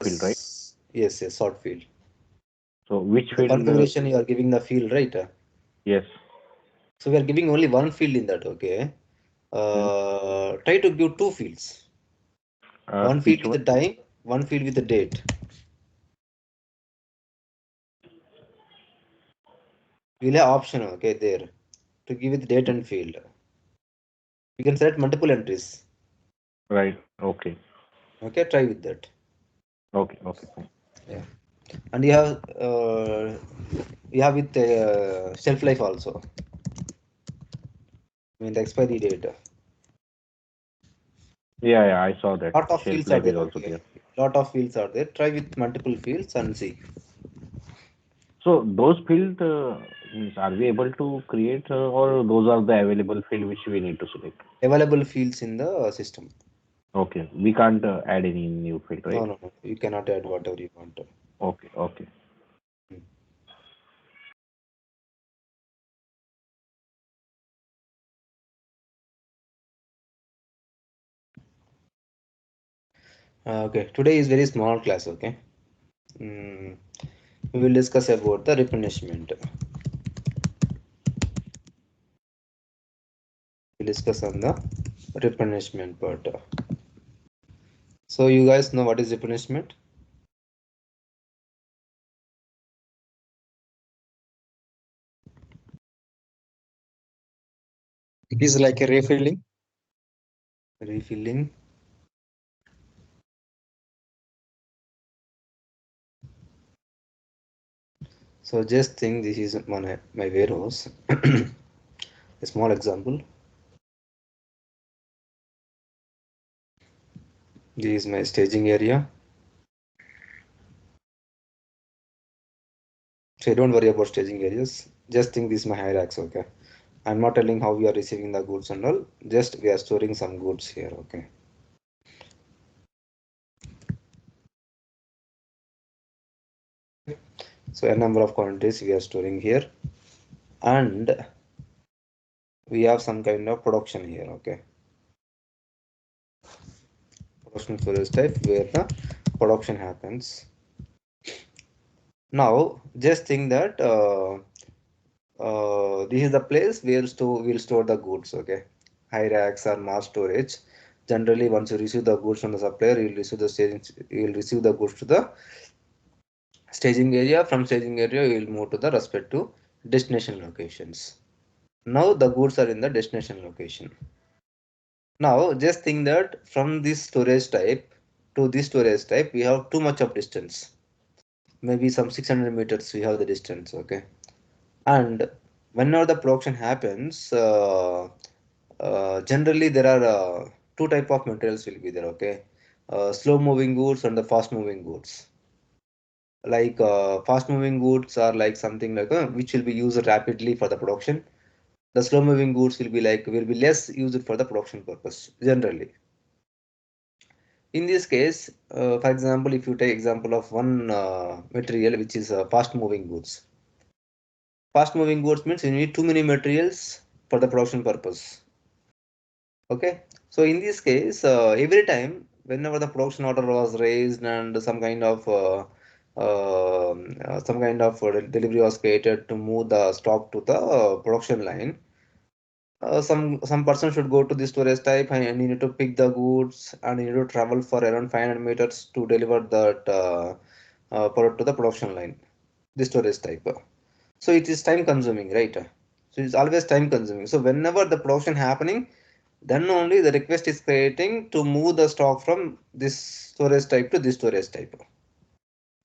field, right? Yes, sort field. So which The field? configuration you are giving the field, right? Yes. So we are giving only one field in that, okay? Hmm. Try to give two fields. One field Which with one? the time, one field with the date. We'll have option, okay, there to give it date and field. You can select multiple entries. Right. Okay. Okay, try with that. Okay. Okay. Fine. Yeah, and you have with shelf life also. I mean the expiry date. Yeah, yeah. I saw that. Lot of Shelf fields are life is there. also Okay, there. lot of fields are there. Try with multiple fields and see. So those fields, means are we able to create, or those are the available field which we need to select? Available fields in the system. Okay. We can't add any new field, No, right? no, no. You cannot add whatever you want. Okay. Okay. Hmm. Okay, today is very small class. Okay, mm, we will discuss about the replenishment. We'll discuss on the replenishment part. So you guys know what is replenishment? It is like a refilling. Refilling. So just think this is my warehouse. A small example. This is my staging area. So don't worry about staging areas. Just think this is my hierarchy. Okay. I'm not telling how we are receiving the goods and all. Just we are storing some goods here. Okay. So a number of quantities we are storing here, and we have some kind of production here. Okay. Production storage type where the production happens. Now just think that this is the place where we'll store the goods. Okay, high racks or mass storage. Generally, once you receive the goods from the supplier, you'll receive the goods to the staging area. From staging area, you will move to the respective destination locations. Now the goods are in the destination location. Now just think that from this storage type to this storage type, we have too much of distance. Maybe some 600 meters we have the distance. Okay, and whenever the production happens, generally there are two type of materials will be there. Okay, slow moving goods and the fast moving goods. Like fast moving goods are like something like which will be used rapidly for the production. The slow moving goods will be less used for the production purpose generally. In this case, for example, if you take example of one material which is fast moving goods. Fast moving goods means you need too many materials for the production purpose. Okay, so in this case, every time whenever the production order was raised and some kind of delivery was created to move the stock to the production line, some person should go to the storage type and you need to pick the goods and you need to travel for around 500 meters to deliver that product to the production line, the storage type. So it is time consuming, right? So it's always time consuming. So whenever the production happening, then only the request is creating to move the stock from this storage type to this storage type,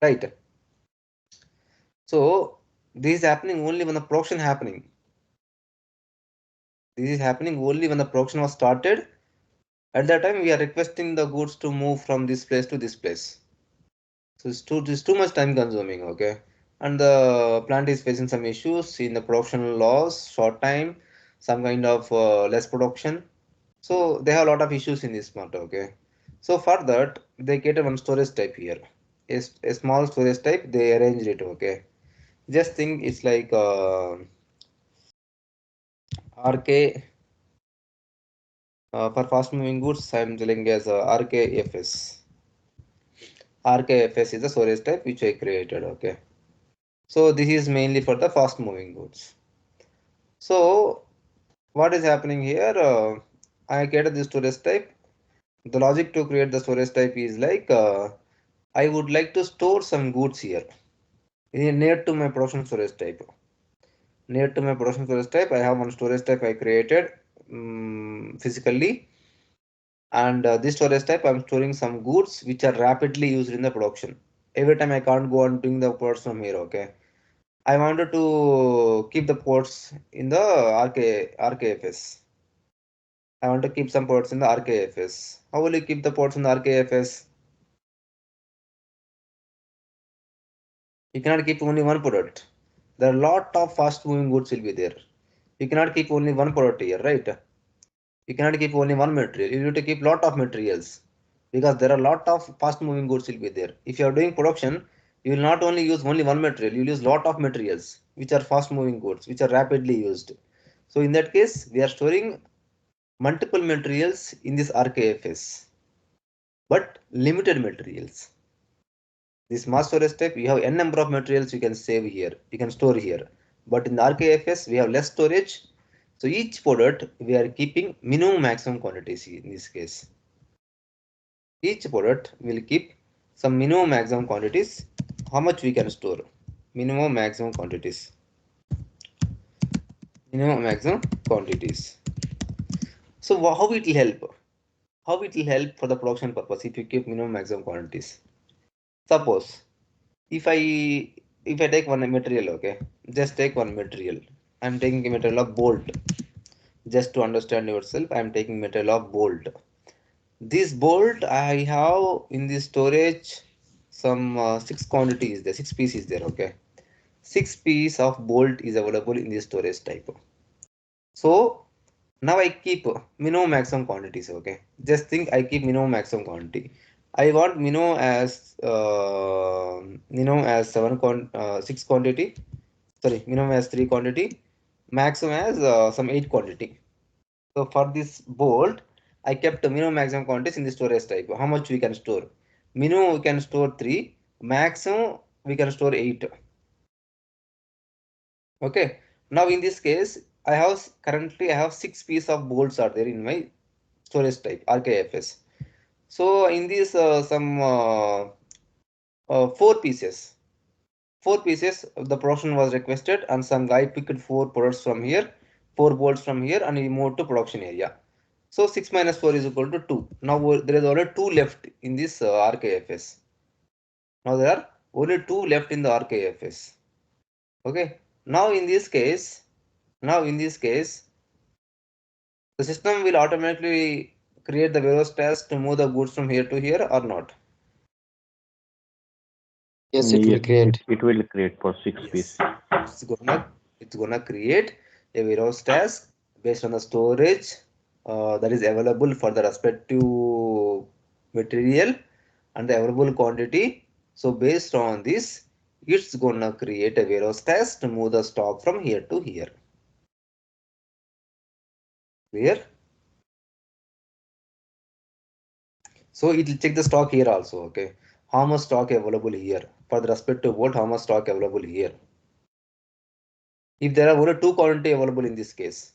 right? So this is happening only when the production happening. This is happening only when the production was started. At that time, we are requesting the goods to move from this place to this place. So it's too much time consuming, okay? And the plant is facing some issues in the production loss, short time, some kind of less production. So they have a lot of issues in this matter, okay? So for that, they get one storage type here. A small storage type, they arranged it, okay? Just think it's like RK for fast moving goods, I'm telling as RKFS. RKFS is the storage type which I created. Okay. So this is mainly for the fast moving goods. So what is happening here? I created this storage type. The logic to create the storage type is like I would like to store some goods here near to my production storage type. Near to my production storage type, I have one storage type I created physically, and this storage type I'm storing some goods which are rapidly used in the production. Every time I can't go and bring the ports from here. Okay, I wanted to keep the ports in the RKFS. I want to keep some ports in the RKFS. How will you keep the ports in the RKFS? You cannot keep only one product. There are a lot of fast moving goods will be there. You cannot keep only one product here, right? You cannot keep only one material. You need to keep lot of materials because there are a lot of fast moving goods will be there. If you are doing production, you will not only use only one material, you will use lot of materials which are fast moving goods, which are rapidly used. So in that case, we are storing multiple materials in this RKFS, but limited materials. This mass storage step, you have n number of materials you can save here, you can store here. But in the RKFS, we have less storage. So each product, we are keeping minimum maximum quantities in this case. Each product will keep some minimum maximum quantities. How much we can store? Minimum maximum quantities. Minimum maximum quantities. So how it will help? How it will help for the production purpose if you keep minimum maximum quantities? Suppose if I take one material, okay, just take one material. I'm taking a material of bolt. Just to understand yourself, I'm taking material of bolt. This bolt I have in the storage some six quantities there, 6 pieces there, okay. 6 piece of bolt is available in the storage type. So now I keep minimum maximum quantities, okay. Just think I keep minimum maximum quantity. I want minimum as 6 quantity. Sorry, minimum as 3 quantity, maximum as some 8 quantity. So for this bolt, I kept minimum maximum quantities in the storage type. How much we can store? Minimum we can store 3, maximum we can store 8. Okay. Now in this case, currently I have 6 pieces of bolts are there in my storage type RKFS. So in this 4 pieces. 4 pieces the production was requested, and some guy picked 4 products from here, 4 bolts from here, and he moved to production area. So 6 minus 4 is equal to 2. Now there is only 2 left in this RKFS. Now there are only 2 left in the RKFS. Okay. Now in this case, the system will automatically create the warehouse task to move the goods from here to here or not. Yes, it will Yes, create. it will create for 6 piece. Yes, it's gonna create a warehouse task based on the storage that is available for the respective material and the available quantity. So based on this, it's gonna create a warehouse task to move the stock from here to here. Clear? So it will check the stock here also. Okay, how much stock available here for the respective volt? How much stock available here? If there are only 2 quantity available in this case,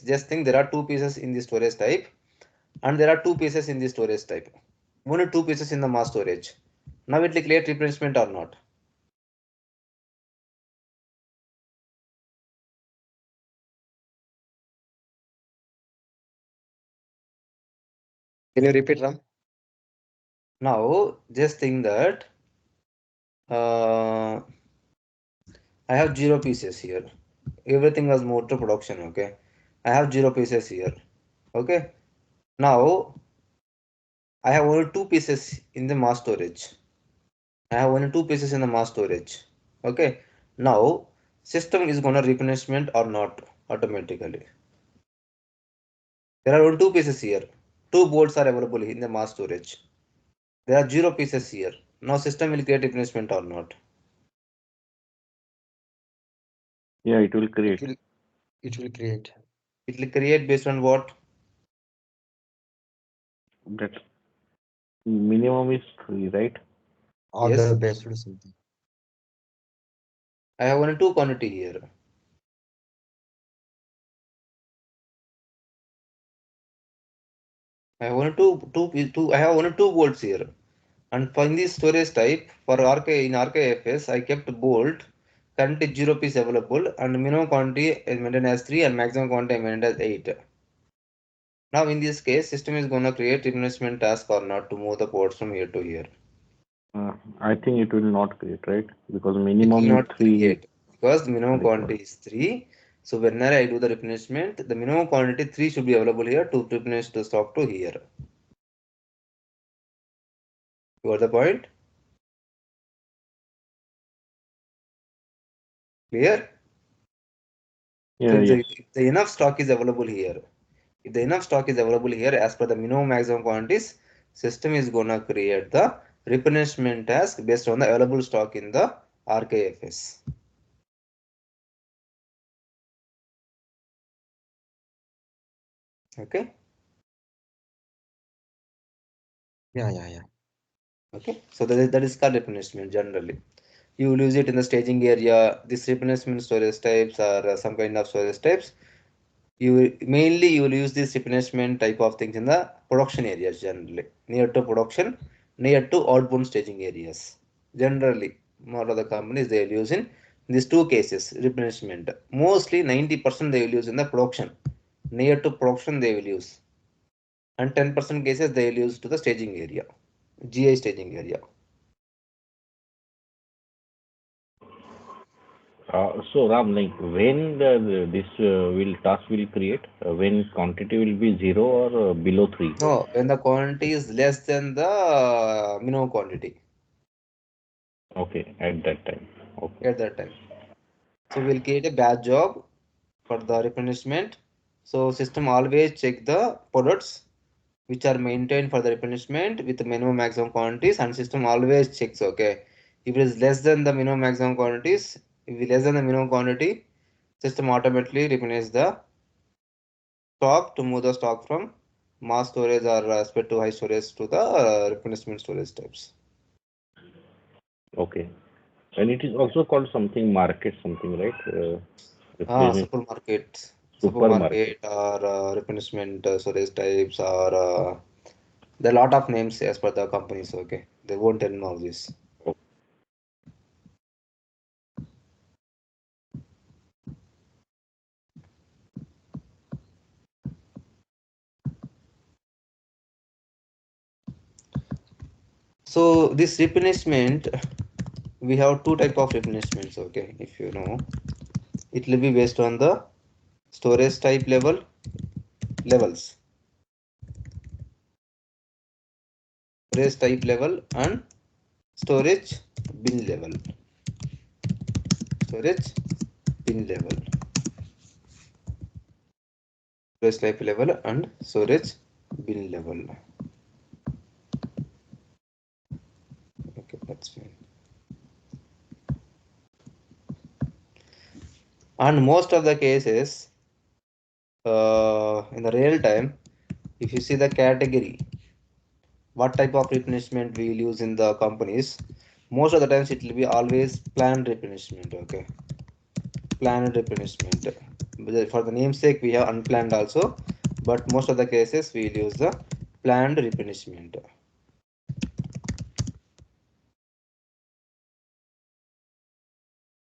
just think there are 2 pieces in the storage type and there are 2 pieces in the storage type. Only 2 pieces in the mass storage. Now it will create replenishment or not? Can you repeat, Ram? Now just think that I have 0 pieces here. Everything was moved to production. Okay, I have 0 pieces here. Okay, now I have only 2 pieces in the mass storage. I have only 2 pieces in the mass storage. Okay. Now system is gonna replenishment or not automatically. There are only 2 pieces here. 2 bolts are available in the mass storage. There are 0 pieces here. Now system will create replenishment or not. Yeah, it will It create. will. It will create. It will create based on what? That Minimum is 3, right? Order Yes, based or something. I have only two quantity here. I have only two. I have only two bolts here. And for in this storage type for RK in RKFS, I kept bolt current is 0 piece available and minimum quantity is maintained as 3 and maximum quantity is maintained as 8. Now in this case, system is gonna create replenishment task or not to move the ports from here to here. I think it will not create, right? Because It will minimum is not 3 create because the minimum required. quantity is 3. So whenever I do the replenishment, the minimum quantity 3 should be available here to replenish the stock to here. You got the point? Clear? So Yeah, yes. if the enough stock is available here, if the enough stock is available here as per the minimum maximum quantities, system is gonna create the replenishment task based on the available stock in the RKFS. Okay. Yeah. Okay. So that is called replenishment generally. You will use it in the staging area. This replenishment storage types are some kind of storage types. Mainly you will use this replenishment type of things in the production areas generally, near to production, near to outbound staging areas. Generally, more of the companies they will use in these two cases replenishment. Mostly 90% they will use in the production, near to production they will use, and 10% cases they will use to the staging area, GI staging area. So Ram, like when this will task will create, when quantity will be 0 or below 3? No, when the quantity is less than the minimum quantity Okay, at that time. Okay. at that time. So we'll create a batch job for the replenishment. So system always check the products which are maintained for the replenishment with the minimum maximum quantities, and system always checks, okay, if it is less than the minimum maximum quantities, if it is less than the minimum quantity, system automatically replenish the stock to move the stock from mass storage or spread to high storage to the replenishment storage types. Okay. And it is also called something market, something, right? Replenish Supermarket, supermarket. supermarket or replenishment storage types or there are a lot of names as per the companies. Okay, they won't tell me all this. Oh, So this replenishment, we have two type of replenishments. Okay, if you know, it will be based on the storage type levels, storage type level and storage bin level, storage bin level, storage type level and storage bin level. Okay, that's fine. And most of the cases, in the real time, if you see the category, what type of replenishment we will use in the companies, most of the times it will be always planned replenishment. Okay, planned replenishment. For the namesake, we have unplanned also, but most of the cases we will use the planned replenishment.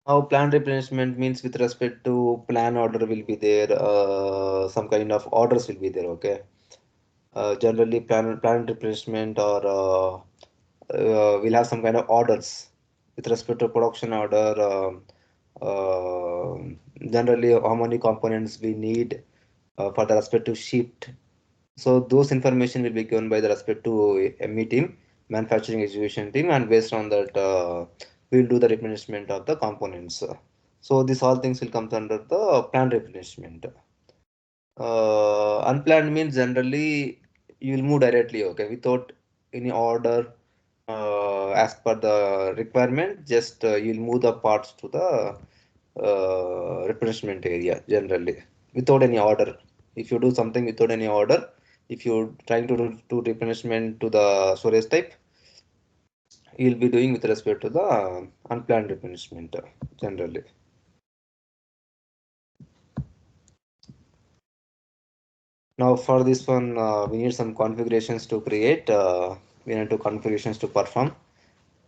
Now, planned replenishment means with respect to plan order will be there, some kind of orders will be there. Okay, generally planned replenishment or we'll have some kind of orders with respect to production order. Generally, how many components we need for the respective shift. So those information will be given by the respective ME team, manufacturing execution team, and based on that, we'll do the replenishment of the components. So these all things will come under the planned replenishment. Unplanned means generally you will move directly, okay, without any order as per the requirement. Just you'll move the parts to the replenishment area generally without any order. If you do something without any order, If you're trying to do replenishment to the storage type, you'll be doing with respect to the unplanned replenishment generally. Now for this one, we need some configurations to create. We need two configurations to perform.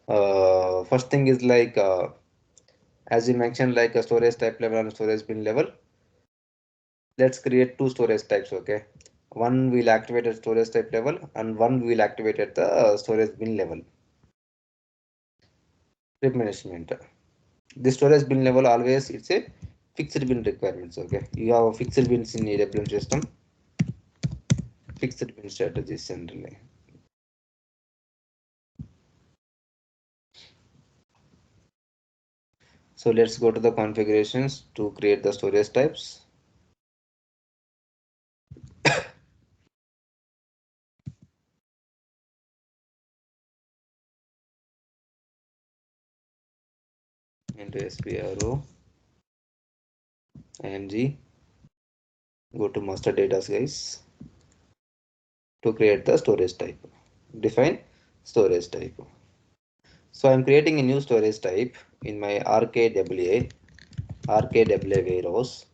First thing is like, as you mentioned, like a storage type level and storage bin level. Let's create two storage types, okay? One will activate at storage type level and one will activate at the storage bin level. Replenishment. The storage bin level always it's a fixed bin requirements, okay? You have fixed bins in EWM system, fixed bin strategies generally. So let's go to the configurations to create the storage types. Into SPRO, IMG, go to master data guys to create the storage type. Define storage type. So I'm creating a new storage type in my RKWA warehouse.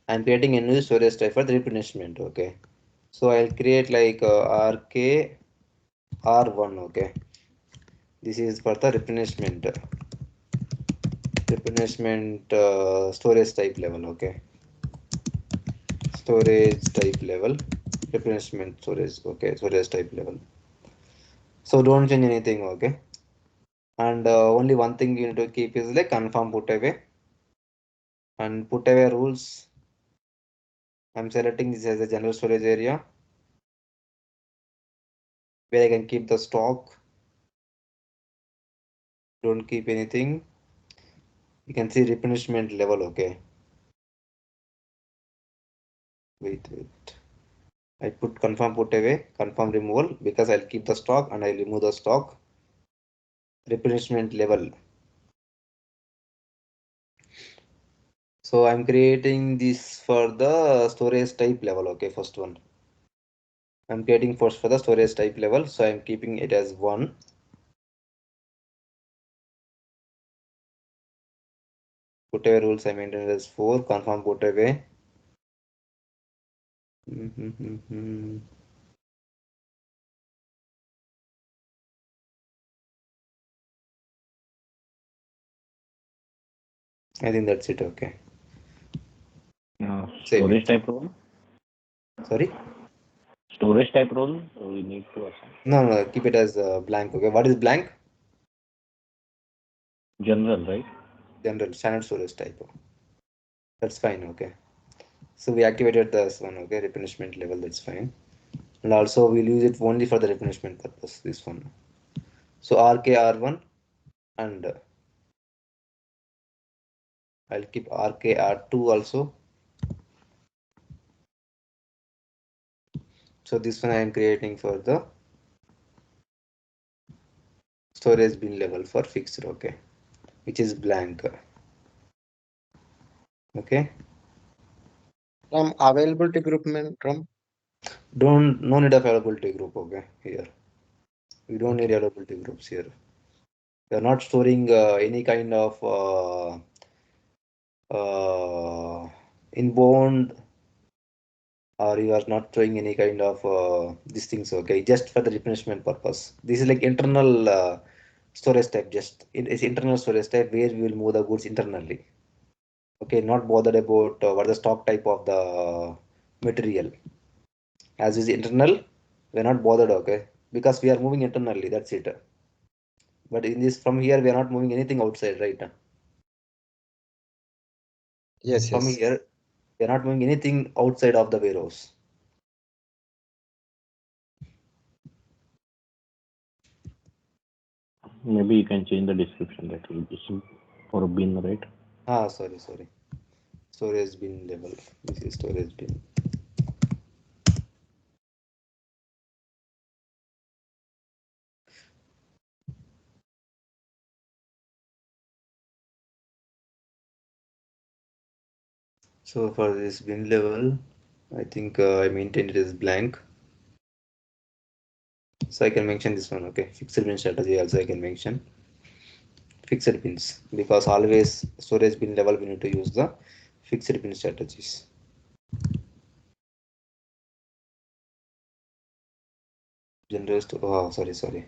I'm creating a new storage type for the replenishment. Okay. So I'll create like RK R1. Okay. This is for the replenishment storage type level. Okay. Storage type level replenishment storage. Okay. Storage type level. So don't change anything. Okay. And only one thing you need to keep is like confirm put away and put away rules. I'm selecting this as a general storage area where I can keep the stock. Don't keep anything. You can see replenishment level. Okay. Wait. I put confirm put away, confirm removal because I'll keep the stock and I'll remove the stock. Replenishment level. So I'm creating this for the storage type level. Okay, first one. I'm creating first for the storage type level. So I'm keeping it as 1. Put away rules I maintain as 4. Confirm put away. I think that's it. Okay. Save Storage it. type role. Sorry. Storage type role we need to assign. No. Keep it as blank. Okay. What is blank? General, right? General standard storage type. That's fine. Okay. So we activated this one. Okay. Replenishment level. That's fine. And also we'll use it only for the replenishment purpose. This one. So RKR1 and I'll keep RKR2 also. So this one I am creating for the storage bin level for fixed. Okay. Which is blank. Okay. From availability group mean from. No need of availability group. Okay. Here we don't need Okay. availability groups here. We are not storing any kind of inbound or you are not showing any kind of these things. Okay, just for the replenishment purpose. This is like internal storage type. Just it is internal storage type where we will move the goods internally. Okay, not bothered about what the stock type of the material. As is internal, we are not bothered. Okay, because we are moving internally. That's it. But in this from here we are not moving anything outside, right? Yes, From yes. here we are not moving anything outside of the warehouse. Maybe you can change the description that will be for bin, right? Sorry. Storage bin level. This is storage bin. So for this bin level, I think I maintained it as blank. So I can mention this one, okay. Fixed bin strategy also I can mention fixed bins, because always storage bin level we need to use the fixed bin strategies. Oh, sorry.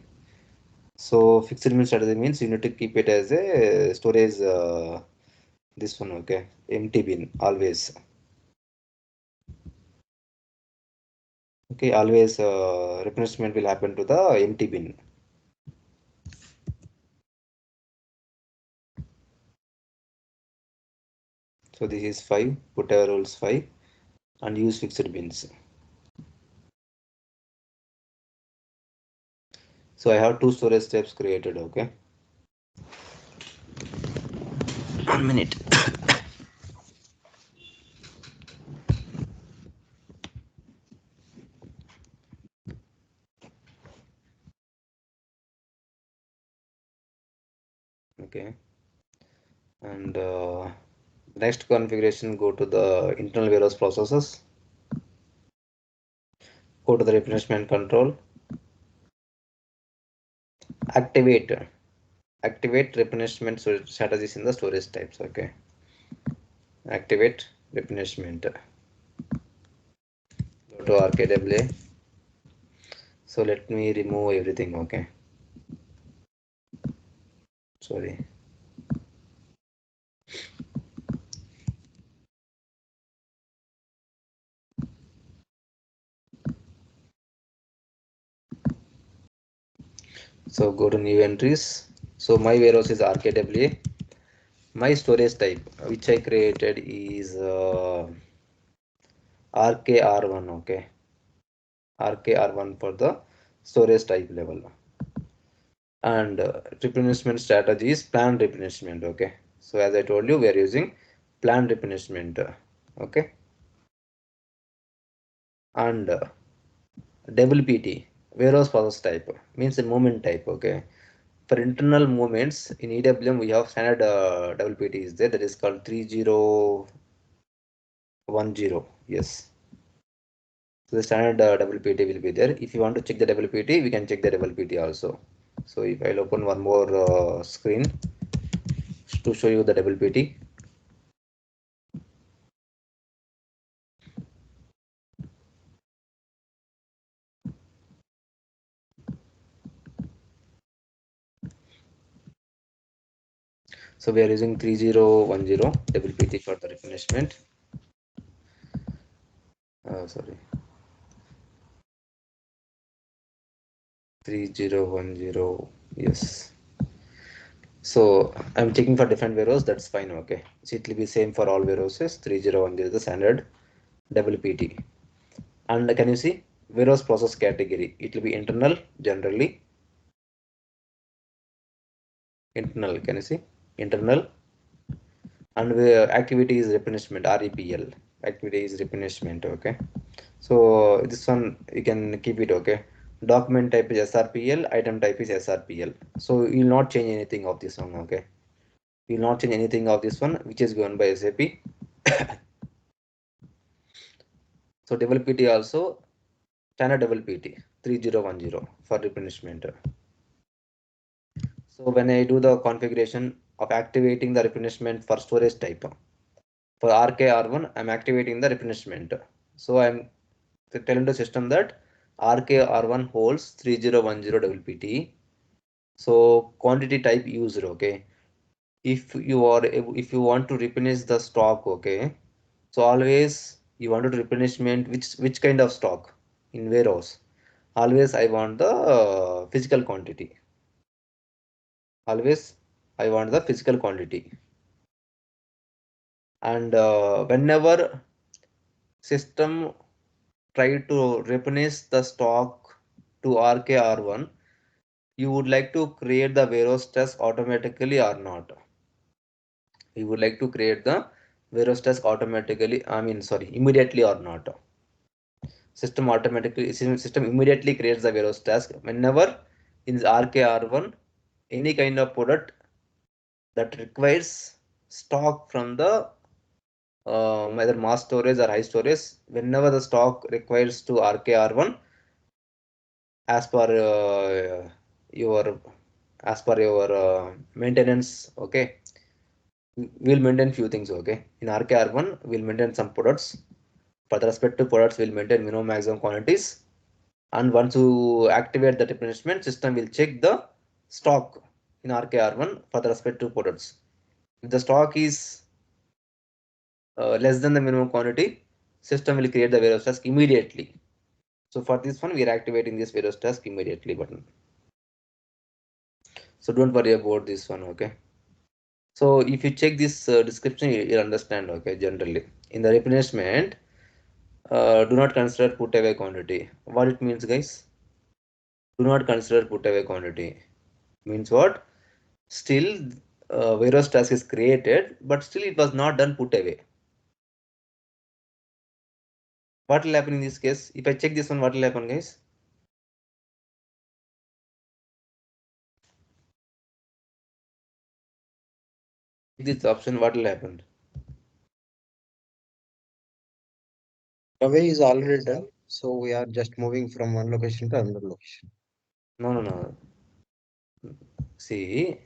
So fixed bin strategy means you need to keep it as a storage, this one, okay, empty bin always. Okay, always replenishment will happen to the empty bin. So this is 5, put our rules 5 and use fixed bins. So I have 2 storage steps created, okay. 1 minute. Okay, and next configuration, go to the internal warehouse processes, go to the replenishment control, activate replenishment strategies in the storage types, okay. Activate replenishment, go to RKWA. So let me remove everything, okay. Sorry. So go to new entries. So my warehouse is RKWA. My storage type which I created is RKR1, okay. RKR1 for the storage type level. And replenishment strategy is planned replenishment, okay. So as I told you, we are using planned replenishment, okay. And WPT, warehouse process type, means a movement type, okay. For internal movements in EWM, we have standard WPT is there, that is called 3010. Yes. So the standard WPT will be there. If you want to check the WPT, we can check the WPT also. So if I'll open one more screen to show you the WPT. So we are using 3010 WPT for the replenishment. Sorry. 3010, yes. So I'm checking for different warehouse, that's fine, okay. So it will be same for all warehouses. 3010 is the standard WPT. And can you see warehouse process category? It will be internal, generally. Internal, can you see? Internal. And activity is replenishment, REPL. Activity is replenishment, okay. So this one you can keep it, okay. Document type is SRPL, item type is SRPL. So you will not change anything of this one, okay. You will not change anything of this one, which is given by SAP. So WPT also standard WPT 3010 for replenishment. So when I do the configuration of activating the replenishment for storage type, for RKR1, I'm activating the replenishment. So I'm telling the system that RKR1 holds 3010 WPT. So quantity type user, okay. If you want to replenish the stock, okay. So always you want to replenishment which kind of stock in warehouse. Always I want the physical quantity. Always I want the physical quantity. And whenever system try to replenish the stock to RKR1, you would like to create the warehouse test automatically or not? You would like to create the warehouse test automatically, immediately or not? System immediately creates the warehouse task whenever in RKR1 any kind of product that requires stock from the either mass storage or high storage. Whenever the stock requires to RKR1, as per your maintenance. Okay, we'll maintain few things. Okay, in RKR1 we'll maintain some products. For the respective products, we'll maintain minimum maximum quantities. And once you activate the replenishment, system will check the stock in RKR1 for the respective products. If the stock is less than the minimum quantity, system will create the warehouse task immediately. So for this one, we are activating this warehouse task immediately button. So don't worry about this one. Okay. So if you check this description, you'll understand. Okay. Generally, in the replenishment, do not consider put away quantity. What it means, guys? Do not consider put away quantity. Means what? Still, warehouse task is created, but still it was not done put away. What will happen in this case? If I check this one, what will happen, guys? This option, what will happen? Away is already done, so we are just moving from one location to another location. No. See,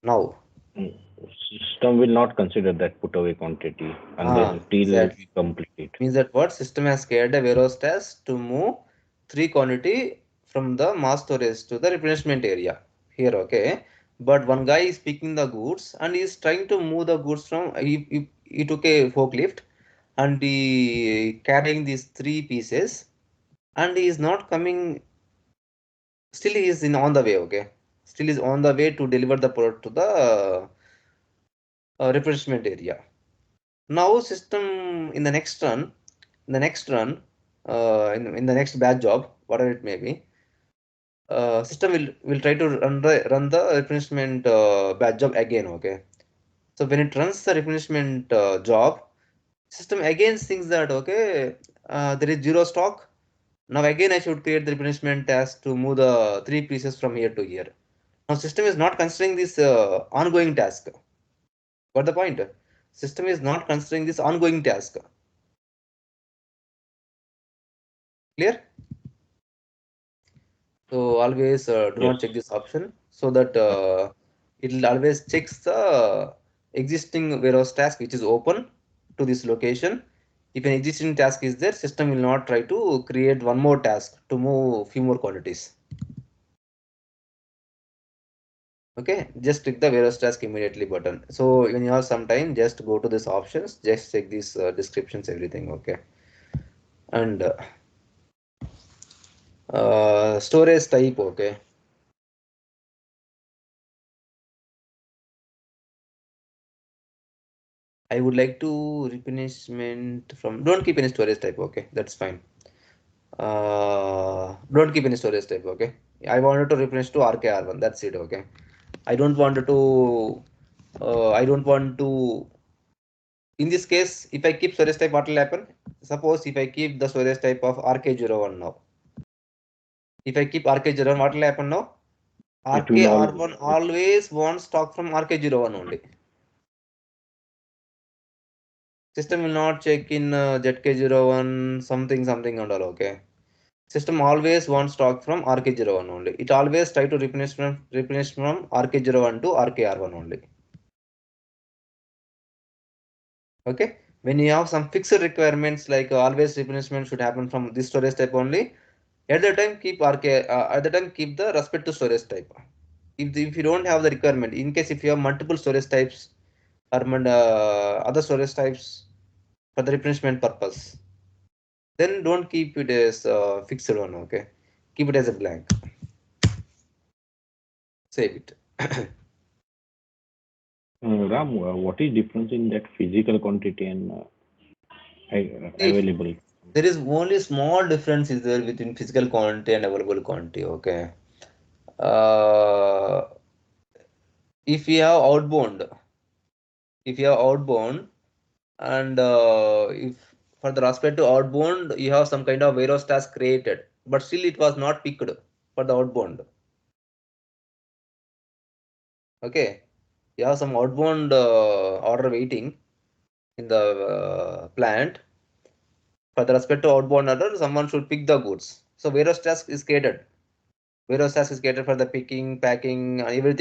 now. System will not consider that put away quantity unless till Exactly. we complete it. Means that what system has created a warehouse task to move 3 quantity from the mass storage to the replenishment area here. Okay, but one guy is picking the goods and is trying to move the goods from he took a forklift and he carrying these 3 pieces and he is not coming. Still he is in on the way. Okay, still is on the way to deliver the product to the replenishment area. Now system in the next run, in the next batch job, whatever it may be, system will try to run the replenishment batch job again. Okay, so when it runs the replenishment job, system again thinks that okay, there is zero stock. Now again I should create the replenishment task to move the 3 pieces from here to here. Now system is not considering this ongoing task. Got the point? System is not considering this ongoing task. Clear? So always do Yes. not check this option so that it will always checks the existing warehouse task which is open to this location. If an existing task is there, system will not try to create one more task to move few more quantities. Okay, just click the warehouse task immediately button. So when you have some time, just go to this options, just check these descriptions, everything. Okay, and storage type. Okay. I would like to replenishment from, don't keep any storage type. Okay, that's fine. Don't keep any storage type. Okay, I wanted to replenish to RKR1. That's it. Okay, I don't want to. I don't want to. In this case, if I keep storage type, what will happen? Suppose if I keep the storage type of RK01 now. If I keep RK01, what will happen now? It will all RKR1 always wants stock from RK01 only. System will not check in ZK01 something and all. Okay. System always wants stock from RK01 only. It always try to replenish from RK01 to RKR1 only. Okay. When you have some fixed requirements like always replenishment should happen from this storage type only, at the time keep at the time keep the respective storage type. If you don't have the requirement, in case if you have multiple storage types or other storage types for the replenishment purpose, then don't keep it as fixed one. Okay, keep it as a blank. Save it. Ram, what is difference in that physical quantity and If available? there is only small difference is there between physical quantity and available quantity. Okay. Uh, if you have outbound, if you have outbound, and if for the respect to outbound, you have some kind of warehouse task created, but still it was not picked for the outbound. Okay. You have some outbound order waiting in the plant. For the respect to outbound order, someone should pick the goods. So warehouse task is catered. Warehouse task is catered for the picking, packing, everything